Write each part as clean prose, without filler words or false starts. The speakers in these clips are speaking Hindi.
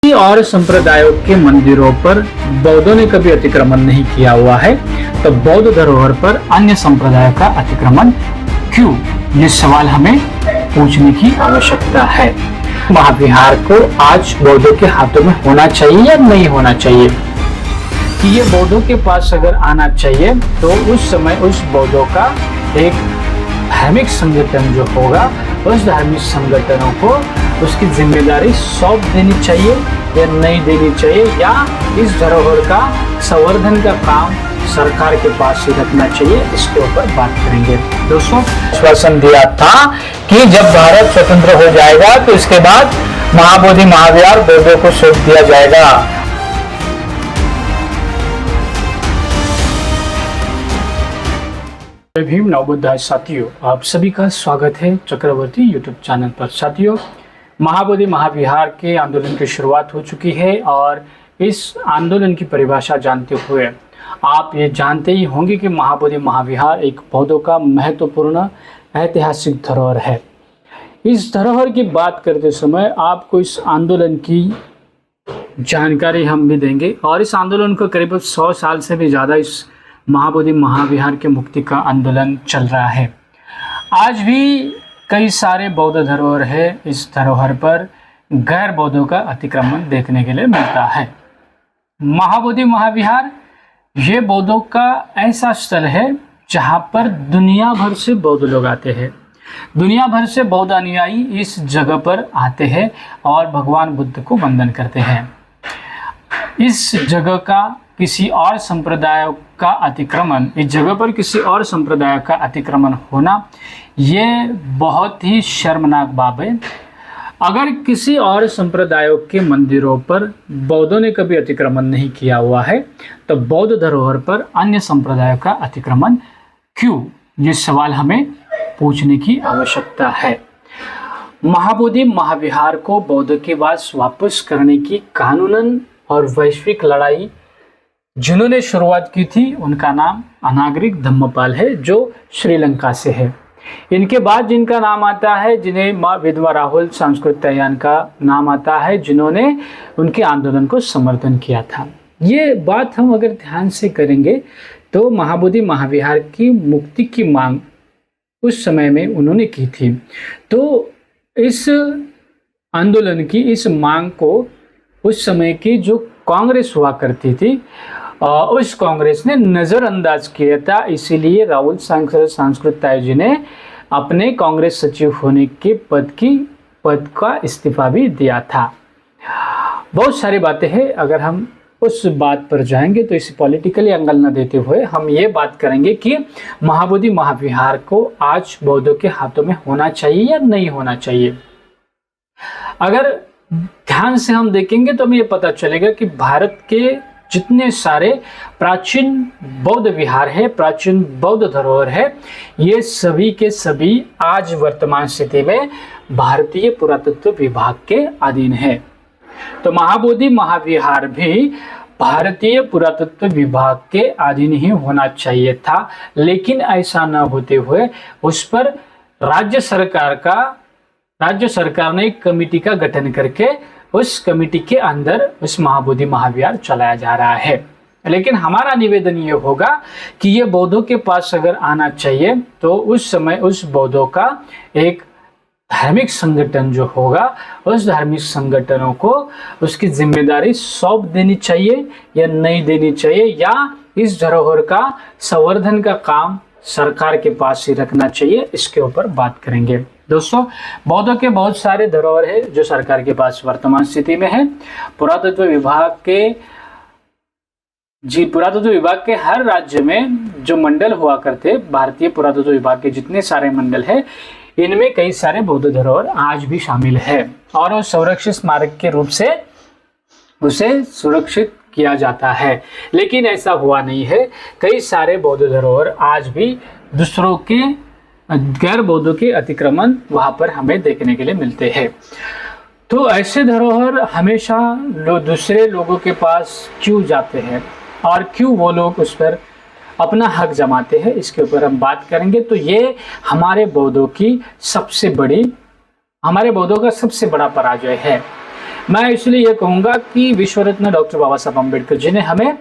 और संप्रदायों के मंदिरों पर बौद्धों ने कभी अतिक्रमण नहीं किया हुआ है, तो बौद्ध धरोहर पर अन्य संप्रदायों का अतिक्रमण क्यों? ये सवाल हमें पूछने की आवश्यकता है। महाविहार को आज बौद्धों के हाथों में होना चाहिए या नहीं होना चाहिए? कि ये बौद्धों के पास अगर आना चाहिए तो उस समय उस बौद्धों का एक धार्मिक संगठन जो होगा, उस धार्मिक संगठनों को उसकी जिम्मेदारी सौंप देनी चाहिए या नहीं देनी चाहिए, या इस धरोहर का संवर्धन का काम सरकार के पास ही रखना चाहिए, इसके ऊपर बात करेंगे। दोस्तों, आश्वासन दिया था कि जब भारत स्वतंत्र हो जाएगा तो इसके बाद महाबोधि महाविहार बौद्धों को सौंप दिया जाएगा। जय भीम नवबुद्धाय साथियों, आप सभी का स्वागत है चक्रवर्ती यूट्यूब चैनल पर। साथियों, महाबोधि महाविहार के आंदोलन की शुरुआत हो चुकी है और इस आंदोलन की परिभाषा जानते हुए आप ये जानते ही होंगे कि महाबोधि महाविहार एक बौद्धों का महत्वपूर्ण ऐतिहासिक धरोहर है। इस धरोहर की बात करते समय आपको इस आंदोलन की जानकारी हम भी देंगे, और इस आंदोलन को करीब 100 साल से भी ज़्यादा इस महाबोधि महाविहार के मुक्ति का आंदोलन चल रहा है। आज भी कई सारे बौद्ध धरोहर है, इस धरोहर पर गैर बौद्धों का अतिक्रमण देखने के लिए मिलता है। महाबोधि महाविहार ये बौद्धों का ऐसा स्थल है जहाँ पर दुनिया भर से बौद्ध लोग आते हैं। दुनिया भर से बौद्ध अनुयायी इस जगह पर आते हैं और भगवान बुद्ध को वंदन करते हैं। इस जगह का किसी और संप्रदाय का अतिक्रमण, इस जगह पर किसी और संप्रदाय का अतिक्रमण होना, ये बहुत ही शर्मनाक बात है। अगर किसी और संप्रदायों के मंदिरों पर बौद्धों ने कभी अतिक्रमण नहीं किया हुआ है, तो बौद्ध धरोहर पर अन्य संप्रदायों का अतिक्रमण क्यों? ये सवाल हमें पूछने की आवश्यकता है। महाबोधि महाविहार को बौद्ध के वास वापस करने की कानूनन और वैश्विक लड़ाई जिन्होंने शुरुआत की थी, उनका नाम अनागरिक धम्मपाल है, जो श्रीलंका से है। इनके बाद जिनका नाम आता है, जिन्हें माँ विधवा राहुल सांस्कृत्यायन का नाम आता है, जिन्होंने उनके आंदोलन को समर्थन किया था। ये बात हम अगर ध्यान से करेंगे तो महाबोधि महाविहार की मुक्ति की मांग उस समय में उन्होंने की थी। तो इस आंदोलन की, इस मांग को उस समय की जो कांग्रेस हुआ करती थी, उस कांग्रेस ने नज़रअंदाज किया था। इसीलिए राहुल सांस्कृत्यायन जी ने अपने कांग्रेस सचिव होने के पद का इस्तीफा भी दिया था। बहुत सारी बातें हैं, अगर हम उस बात पर जाएंगे तो इसे पॉलिटिकली एंगल न देते हुए हम ये बात करेंगे कि महाबोधि महाविहार को आज बौद्धों के हाथों में होना चाहिए या नहीं होना चाहिए। अगर ध्यान से हम देखेंगे तो हमें ये पता चलेगा कि भारत के जितने सारे प्राचीन बौद्ध विहार है, प्राचीन बौद्ध धरोहर है, ये सभी के सभी आज वर्तमान स्थिति में भारतीय पुरातत्व विभाग के अधीन है। तो महाबोधि महाविहार भी भारतीय पुरातत्व विभाग के अधीन ही होना चाहिए था, लेकिन ऐसा न होते हुए उस पर राज्य सरकार ने एक कमेटी का गठन करके उस कमेटी के अंदर उस महाबोधि महाविहार चलाया जा रहा है। लेकिन हमारा निवेदन ये होगा कि ये बौद्धों के पास अगर आना चाहिए तो उस समय उस बौद्धों का एक धार्मिक संगठन जो होगा, उस धार्मिक संगठनों को उसकी जिम्मेदारी सौंप देनी चाहिए या नहीं देनी चाहिए, या इस धरोहर का संवर्धन का काम सरकार के पास ही रखना चाहिए, इसके ऊपर बात करेंगे। दोस्तों, बौद्धों के बहुत सारे धरोहर है जो सरकार के पास वर्तमान स्थिति में है। पुरातत्व विभाग के हर राज्य में जो मंडल हुआ करते, भारतीय पुरातत्व विभाग के जितने सारे मंडल है, इनमें कई सारे बौद्ध धरोहर आज भी शामिल है और वो संरक्षित स्मारक के रूप से उसे सुरक्षित किया जाता है। लेकिन ऐसा हुआ नहीं है। कई सारे बौद्ध धरोहर आज भी दूसरों के गैर बौद्धों के अतिक्रमण वहां पर हमें देखने के लिए मिलते हैं। तो ऐसे धरोहर हमेशा दूसरे लोगों के पास क्यों जाते हैं और क्यों वो लोग उस पर अपना हक जमाते हैं, इसके ऊपर हम बात करेंगे। तो ये हमारे बौद्धों का सबसे बड़ा पराजय है। मैं इसलिए ये कहूँगा कि विश्व रत्न डॉक्टर बाबा साहब अम्बेडकर जी ने हमें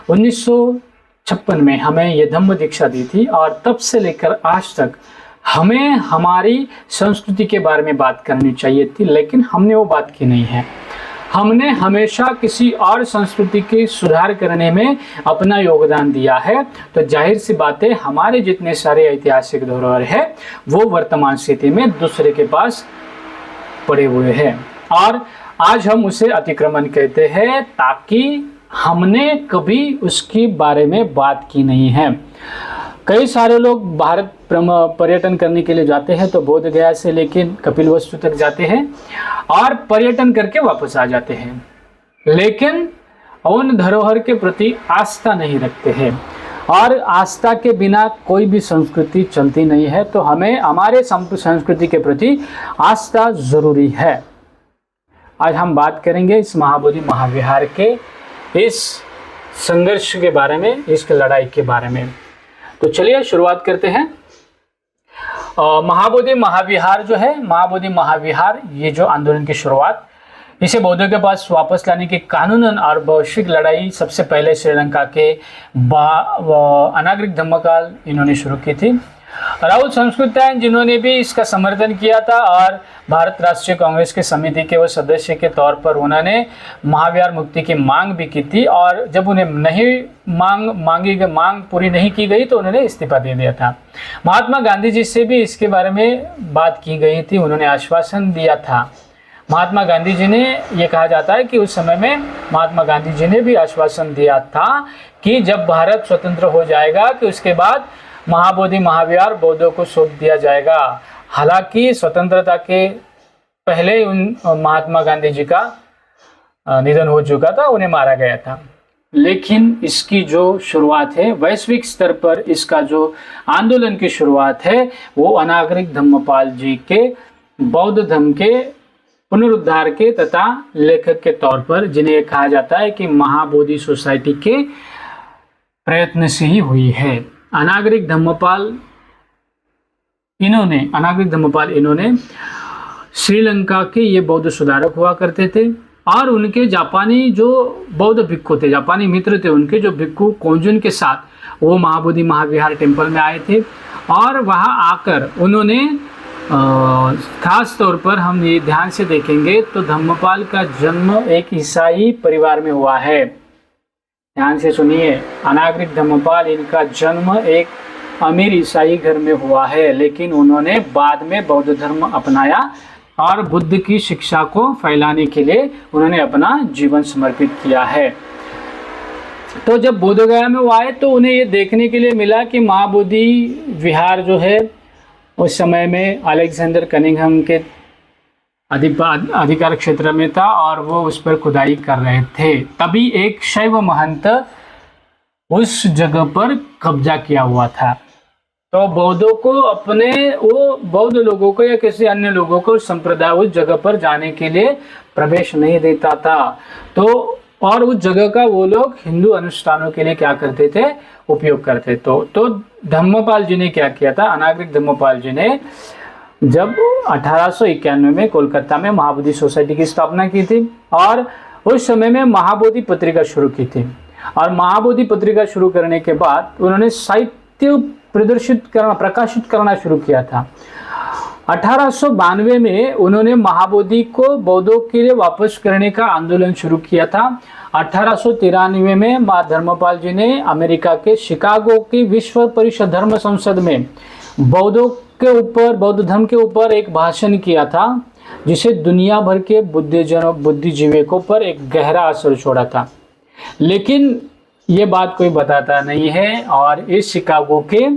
1956 में हमें ये धम्म दीक्षा दी थी, और तब से लेकर आज तक हमें हमारी संस्कृति के बारे में बात करनी चाहिए थी, लेकिन हमने वो बात की नहीं है। हमने हमेशा किसी और संस्कृति के सुधार करने में अपना योगदान दिया है। तो जाहिर सी बात है, हमारे जितने सारे ऐतिहासिक धरोहर है वो वर्तमान स्थिति में दूसरे के पास पड़े हुए हैं, और आज हम उसे अतिक्रमण कहते हैं, ताकि हमने कभी उसके बारे में बात की नहीं है। कई सारे लोग भारत पर्यटन करने के लिए जाते हैं, तो बोध गया से लेकिन कपिलवस्तु तक जाते हैं और पर्यटन करके वापस आ जाते हैं, लेकिन उन धरोहर के प्रति आस्था नहीं रखते हैं, और आस्था के बिना कोई भी संस्कृति चलती नहीं है। तो हमें हमारे संस्कृति के प्रति आस्था जरूरी है। आज हम बात करेंगे इस महाबोधि महाविहार के इस संघर्ष के बारे में, इसके लड़ाई के बारे में। तो चलिए शुरुआत करते हैं। महाबोधि महाविहार जो है, महाबोधि महाविहार, ये जो आंदोलन की शुरुआत, इसे बौद्धों के पास वापस लाने की कानूनन और वैश्विक लड़ाई सबसे पहले श्रीलंका के अनागरिक धम्मकाल इन्होंने शुरू की थी। राहुल संस्कृतायन जिन्होंने भी इसका समर्थन किया था, और भारत राष्ट्रीय कांग्रेस के समिति के वो सदस्य के तौर पर उन्होंने महाविहार मुक्ति की मांग भी की थी, और जब उन्हें नहीं मांग पूरी नहीं की गई तो उन्होंने इस्तीफा दे दिया था। महात्मा गांधी जी से भी इसके बारे में बात की गई थी, उन्होंने आश्वासन दिया था। महात्मा गांधी जी ने, ये कहा जाता है कि उस समय में महात्मा गांधी जी ने भी आश्वासन दिया था कि जब भारत स्वतंत्र हो जाएगा कि उसके बाद महाबोधि महाविहार बौद्धों को सौंप दिया जाएगा। हालांकि स्वतंत्रता के पहले उन महात्मा गांधी जी का निधन हो चुका था, उन्हें मारा गया था। लेकिन इसकी जो शुरुआत है वैश्विक स्तर पर, इसका जो आंदोलन की शुरुआत है वो अनागरिक धम्मपाल जी के बौद्ध धर्म के पुनरुद्धार के तथा लेखक के तौर पर, जिन्हें कहा जाता है कि महाबोधि सोसाइटी के प्रयत्न से ही हुई है। अनागरिक धम्मपाल इन्होंने श्रीलंका के ये बौद्ध सुधारक हुआ करते थे, और उनके जापानी जो बौद्ध भिक्खु थे, जापानी मित्र थे उनके, जो भिक्खु कोंजुन के साथ वो महाबोधि महाविहार टेम्पल में आए थे, और वहाँ आकर उन्होंने खास तौर पर हम ये ध्यान से देखेंगे तो धम्मपाल का जन्म एक ईसाई परिवार में हुआ है। ध्यान से सुनिए, अनागरिक धम्मपाल, इनका जन्म एक अमीर ईसाई घर में हुआ है, लेकिन उन्होंने बाद में बौद्ध धर्म अपनाया और बुद्ध की शिक्षा को फैलाने के लिए उन्होंने अपना जीवन समर्पित किया है। तो जब बोध गया में वो आए तो उन्हें ये देखने के लिए मिला कि महाबोधि विहार जो है उस समय में अलेक्जेंडर कनिंघम के अधिकार क्षेत्र में था, और वो उस पर खुदाई कर रहे थे। तभी एक शैव महंत उस जगह पर कब्जा किया हुआ था। तो बौद्धों को वो बौद्ध लोगों को या किसी अन्य लोगों को संप्रदाय उस जगह पर जाने के लिए प्रवेश नहीं देता था। तो और उस जगह का वो लोग हिंदू अनुष्ठानों के लिए क्या करते थे, उपयोग करते। तो धम्मपाल जी ने क्या किया था, अनागरिक धम्मपाल जी ने जब 1891 में कोलकाता में महाबोधि सोसाइटी की स्थापना की थी, और उस समय में महाबोधि पत्रिका शुरू की थी। और महाबोधि पत्रिका शुरू करने के बाद उन्होंने साहित्य प्रकाशित करना शुरू किया था। 1892 में उन्होंने महाबोधि को बौद्धों के लिए वापस करने का आंदोलन शुरू किया था। 1893 में मां धर्मपाल जी ने अमेरिका के शिकागो की विश्व परिषद धर्म संसद में बौद्ध धर्म के ऊपर एक भाषण किया था, जिसे दुनिया भर के बुद्धिजीवियों पर एक गहरा असर छोड़ा था। लेकिन ये बात कोई बताता नहीं है, और इस शिकागो के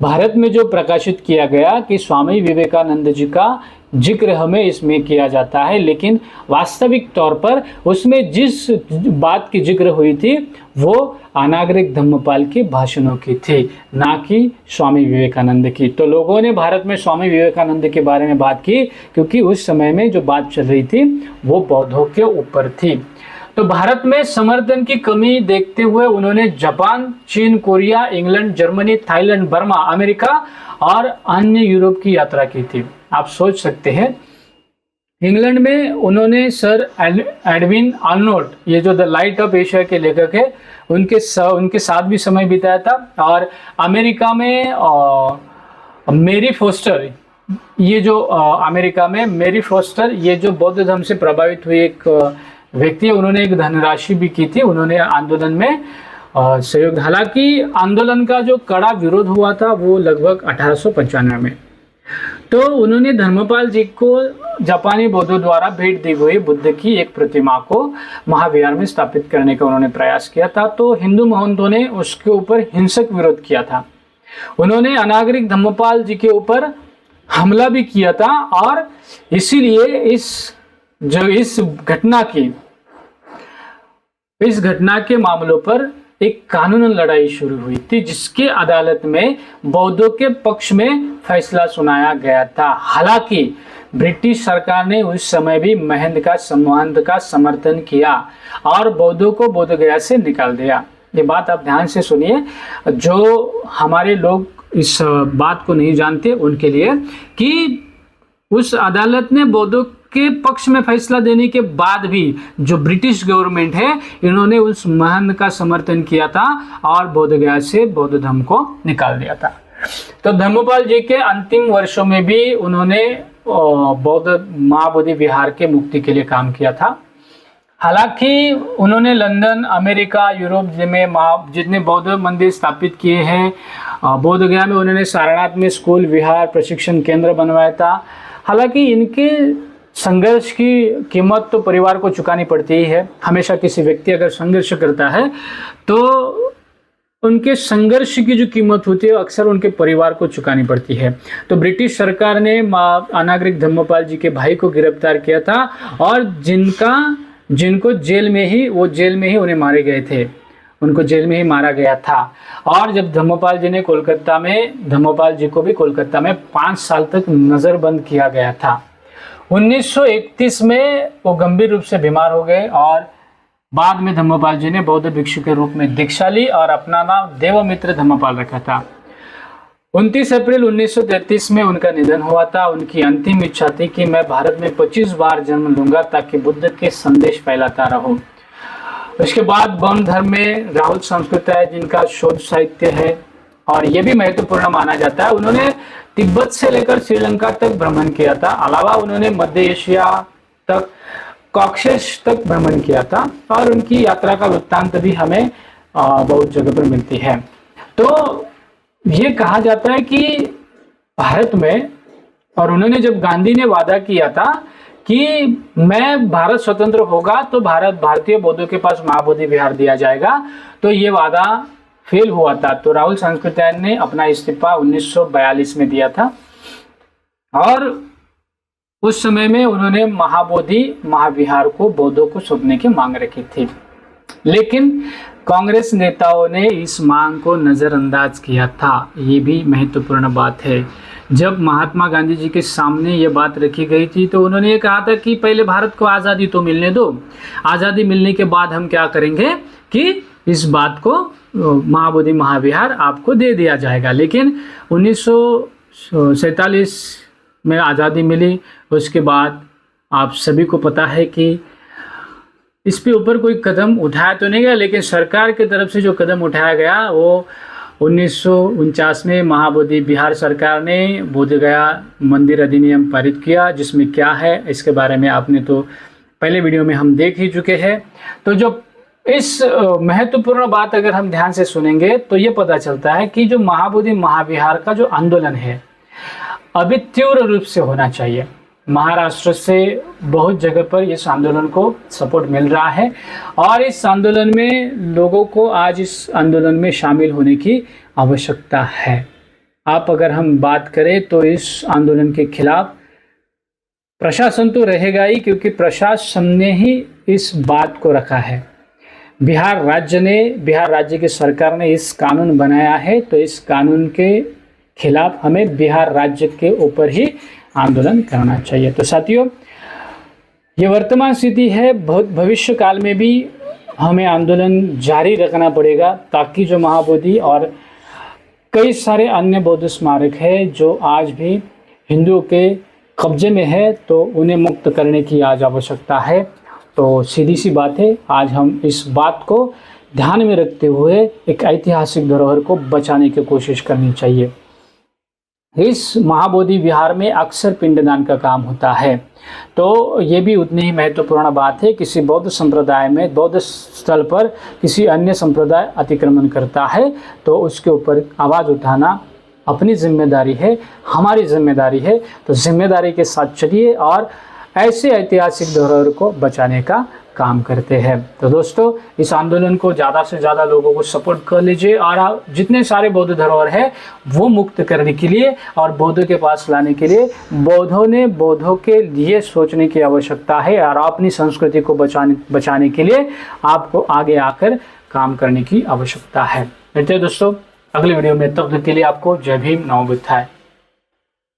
भारत में जो प्रकाशित किया गया कि स्वामी विवेकानंद जी का जिक्र हमें इसमें किया जाता है, लेकिन वास्तविक तौर पर उसमें जिस बात की जिक्र हुई थी वो अनागरिक धम्मपाल के भाषणों की थी, ना कि स्वामी विवेकानंद की। तो लोगों ने भारत में स्वामी विवेकानंद के बारे में बात की, क्योंकि उस समय में जो बात चल रही थी वो बौद्धों के ऊपर थी। तो भारत में समर्थन की कमी देखते हुए उन्होंने जापान, चीन, Korea, England, Germany, Thailand, Burma, America और अन्य यूरोप की यात्रा की थी। आप सोच सकते हैं इंग्लैंड में उन्होंने सर एडविन आर्नोल्ड, ये जो द लाइट ऑफ एशिया के लेखक है, उनके साथ भी समय बिताया था। और अमेरिका में मेरी फोस्टर, ये जो अमेरिका में मेरी फोस्टर, ये जो बौद्ध धर्म से प्रभावित हुई एक व्यक्ति है, उन्होंने एक धनराशि भी की थी, उन्होंने आंदोलन में सहयोग। हालांकि आंदोलन का जो कड़ा विरोध हुआ था वो लगभग 1895 में। तो उन्होंने धर्मपाल जी को जापानी बौद्धों द्वारा भेंट दी हुई बुद्ध की एक प्रतिमा को महाविहार में स्थापित करने का उन्होंने प्रयास किया था। तो हिंदू महंतों ने उसके ऊपर हिंसक विरोध किया था। उन्होंने अनागरिक धर्मपाल जी के ऊपर हमला भी किया था और इसीलिए इस घटना के मामलों पर एक कानूनी लड़ाई शुरू हुई थी, जिसके अदालत में बौद्धों के पक्ष में फैसला सुनाया गया था। हालांकि ब्रिटिश सरकार ने उस समय भी महंत का समर्थन किया और बौद्धों को बोध गया से निकाल दिया। ये बात आप ध्यान से सुनिए, जो हमारे लोग इस बात को नहीं जानते उनके लिए, कि उस अदालत ने बौद्धों के पक्ष में फैसला देने के बाद भी जो ब्रिटिश गवर्नमेंट है, इन्होंने उस महंत का समर्थन किया था और बोध गया से बौद्ध धर्म को निकाल दिया था। तो धर्मपाल जी के अंतिम वर्षों में भी उन्होंने बौद्ध महाबोधि विहार के मुक्ति के लिए काम किया था। हालांकि उन्होंने लंदन, अमेरिका, यूरोप में जितने बौद्ध मंदिर स्थापित किए हैं, बोध गया में उन्होंने सारनाथ में स्कूल, विहार, प्रशिक्षण केंद्र बनवाया था। हालांकि इनके संघर्ष की कीमत तो परिवार को चुकानी पड़ती ही है। हमेशा किसी व्यक्ति अगर संघर्ष करता है तो उनके संघर्ष की जो कीमत होती है अक्सर उनके परिवार को चुकानी पड़ती है। तो ब्रिटिश सरकार ने अनागरिक धर्मपाल जी के भाई को गिरफ्तार किया था और जिनको जेल में ही उन्हें मारे गए थे, उनको जेल में ही मारा गया था। और जब धर्मपाल जी को भी कोलकाता में 5 साल तक नज़रबंद किया गया था। 1931 में वो गंभीर रूप से बीमार हो गए और बाद में धर्मपाल जी ने बौद्ध भिक्षु के रूप में दीक्षा ली और अपना नाम देवमित्र धर्मपाल रखा था। 29 अप्रैल 1933 में उनका निधन हुआ था। उनकी अंतिम इच्छा थी कि मैं भारत में 25 बार जन्म लूंगा ताकि बुद्ध के संदेश फैलाता रहूं। उसके बाद बौद्ध धर्म में राहुल संस्कृताय जिनका शोध साहित्य है और ये भी महत्वपूर्ण माना जाता है। उन्होंने तिब्बत से लेकर श्रीलंका तक भ्रमण किया था। अलावा उन्होंने मध्य एशिया तक, कॉकेशस तक भ्रमण किया था और उनकी यात्रा का वृत्तांत भी हमें बहुत जगह पर मिलती है। तो ये कहा जाता है कि भारत में, और उन्होंने जब गांधी ने वादा किया था कि मैं भारत स्वतंत्र होगा तो भारतीय बौद्धों के पास महाबोधि विहार दिया जाएगा, तो ये वादा फेल हुआ था। तो राहुल सांस्कृत्यायन ने अपना इस्तीफा 1942 में दिया था और उस समय में उन्होंने महाबोधि महाविहार को बौद्धों को सौंपने की मांग रखी थी। लेकिन कांग्रेस नेताओं ने इस मांग को नज़रअंदाज किया था। ये भी महत्वपूर्ण बात है। जब महात्मा गांधी जी के सामने ये बात रखी गई थी तो उन्होंने ये कहा था कि पहले भारत को आज़ादी तो मिलने दो, आज़ादी मिलने के बाद हम क्या करेंगे कि इस बात को महाबोधि महाविहार आपको दे दिया जाएगा। लेकिन 1947 में आज़ादी मिली। उसके बाद आप सभी को पता है कि इस पे ऊपर कोई कदम उठाया तो नहीं गया, लेकिन सरकार की तरफ से जो कदम उठाया गया वो 1949 में महाबोधि विहार सरकार ने बोध गया मंदिर अधिनियम पारित किया, जिसमें क्या है इसके बारे में आपने तो पहले वीडियो में हम देख ही चुके हैं। तो जो इस महत्वपूर्ण बात अगर हम ध्यान से सुनेंगे तो ये पता चलता है कि जो महाबोधि महाविहार का जो आंदोलन है अभी तीव्र रूप से होना चाहिए। महाराष्ट्र से बहुत जगह पर इस आंदोलन को सपोर्ट मिल रहा है और इस आंदोलन में लोगों को आज इस आंदोलन में शामिल होने की आवश्यकता है। आप अगर हम बात करें तो इस आंदोलन के खिलाफ प्रशासन तो रहेगा ही, क्योंकि प्रशासन ने ही इस बात को रखा है। बिहार राज्य की सरकार ने इस कानून बनाया है, तो इस कानून के खिलाफ हमें बिहार राज्य के ऊपर ही आंदोलन करना चाहिए। तो साथियों, ये वर्तमान स्थिति है। बहुत भविष्य काल में भी हमें आंदोलन जारी रखना पड़ेगा ताकि जो महाबोधि और कई सारे अन्य बौद्ध स्मारक है जो आज भी हिंदुओं के कब्जे में है तो उन्हें मुक्त करने की आज आवश्यकता है। तो सीधी सी बात है, आज हम इस बात को ध्यान में रखते हुए एक ऐतिहासिक धरोहर को बचाने की कोशिश करनी चाहिए। इस महाबोधि विहार में अक्सर पिंडदान का काम होता है, तो ये भी उतनी ही महत्वपूर्ण बात है। किसी बौद्ध संप्रदाय में, बौद्ध स्थल पर किसी अन्य संप्रदाय अतिक्रमण करता है तो उसके ऊपर आवाज़ उठाना अपनी जिम्मेदारी है, हमारी जिम्मेदारी है। तो जिम्मेदारी के साथ चलिए और ऐसे ऐतिहासिक धरोहर को बचाने का काम करते हैं। तो दोस्तों, इस आंदोलन को ज़्यादा से ज़्यादा लोगों को सपोर्ट कर लीजिए और जितने सारे बौद्ध धरोहर है वो मुक्त करने के लिए और बौद्धों के पास लाने के लिए बौद्धों के लिए सोचने की आवश्यकता है और अपनी संस्कृति को बचाने के लिए आपको आगे आकर काम करने की आवश्यकता है। मिलते हैं दोस्तों अगले वीडियो में, तब तक के लिए आपको जय भीम, नमो बुद्धाय।